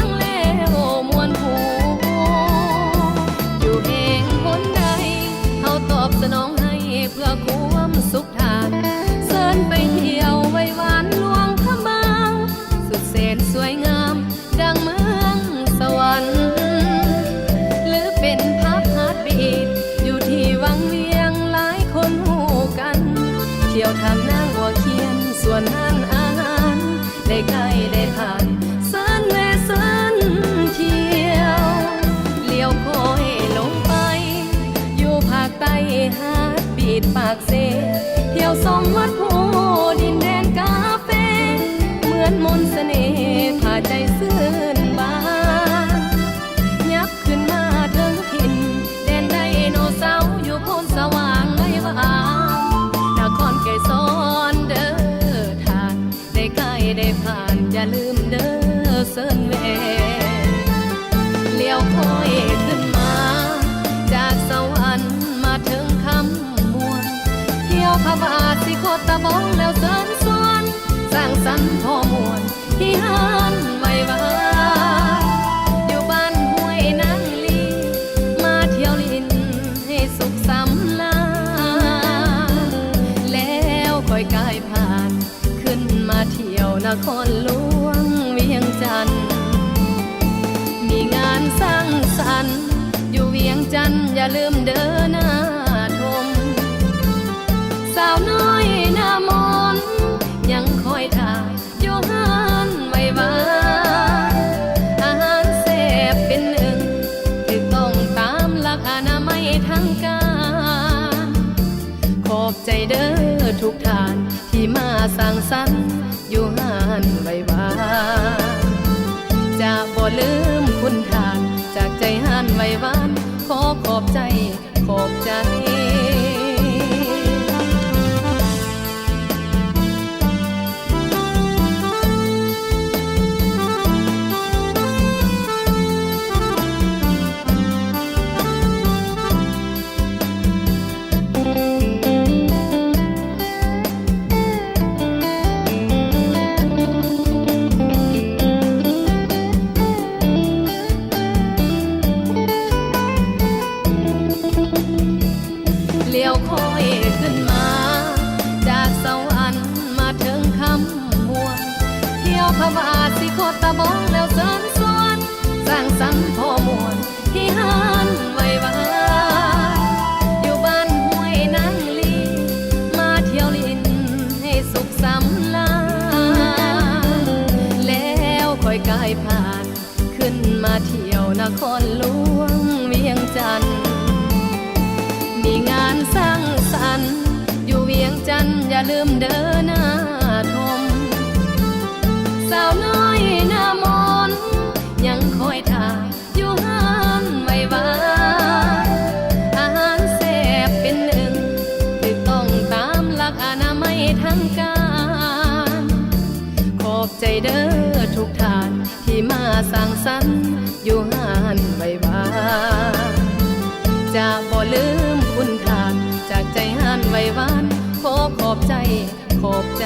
งแล้วมวนหูอยู่เองคนใดเขาตอบสนองให้เพื่อความสุขทานเสินไปเที่ยวไว้หวานหลวงพระบางสุดแสนสวยงามดังเมืองสวรรค์หรือเป็นพับฮาร์ดบีทอยู่ที่วังเวียงหลายคนหูกันเที่ยวทางนางบัวเขียนส่วนนั้นอาหารได้ใกล้ได้ผ่านเสินแม่เสินเที่ยวเลี้ยวโค้ยลงไปอยู่ภาคใต้ฮาร์ดบีทปากเซเที่ยวส่องวัดภูดินแดนกาแฟเหมือนมนต์เสน่ห์พาใจซื่นบานยับขึ้นมาถึงถิ่นแดนไดโนเสาร์อยู่โพนสว่างไว้ว่านครไกรสอนเด้อทานได้ใกล้ได้ผ่านอย่าลืมเด้อเสินแม่เลี้ยวคอยขึ้นมาจากสวรรค์มาถึงคำมวลเที่ยวพระบาทสิโคตะบองแล้วเสินสวนสร้างสรรค์พอมวลที่หันไว้ว่าอยู่บ้านห้วยนางลีมาเที่ยวลินให้สุขสำราญแล้วค่อยกายผ่านขึ้นมาเที่ยวนครหลวงเวียงจันทน์มีงานสร้างสรรค์อยู่เวียงจันทน์อย่าลืมเดินหน้าชมสาวน้อยหน้ามนต์ยังคอยถ่ายอยู่หันไว้ว่าอาหารแซ่บเป็นหนึ่งถูกต้องตามหลักอนามัยทางการขอบใจเด้อทุกท่านที่มาสร้างสรรค์อยู่หันไว้ว่าจะบ่ลืมคุณทานจากใจหันไว้วานขอขอบใจขอบใจเลี้ยวคอยขึ้นมาจากสวรรค์มาถึงคำมวลเที่ยวพระบาทสิโคตะบองแล้วเสินสวนสร้างสรรค์พอมวลที่หันไว้ว่าอยู่บ้านห้วยนางลีมาเที่ยวลินให้สุขสำราญแล้วค่อยกายผ่านขึ้นมาเที่ยวนครหลวงเวียงจันทน์มีงานสร้างสรรค์อยู่เวียงจันทน์อย่าลืมเดินหน้าชมสาวน้อยหน้ามนต์ยังคอยถ่ายอยู่หันไว้ว่าอาหารแซ่บเป็นหนึ่งถูกต้องตามหลักอนามัยทางการขอบใจเด้อทุกท่านที่มาสร้างสรรค์อยู่หันไว้ว่าจะบ่ลืมคุณทานจากใจหันไว้วานขอขอบใจขอบใจ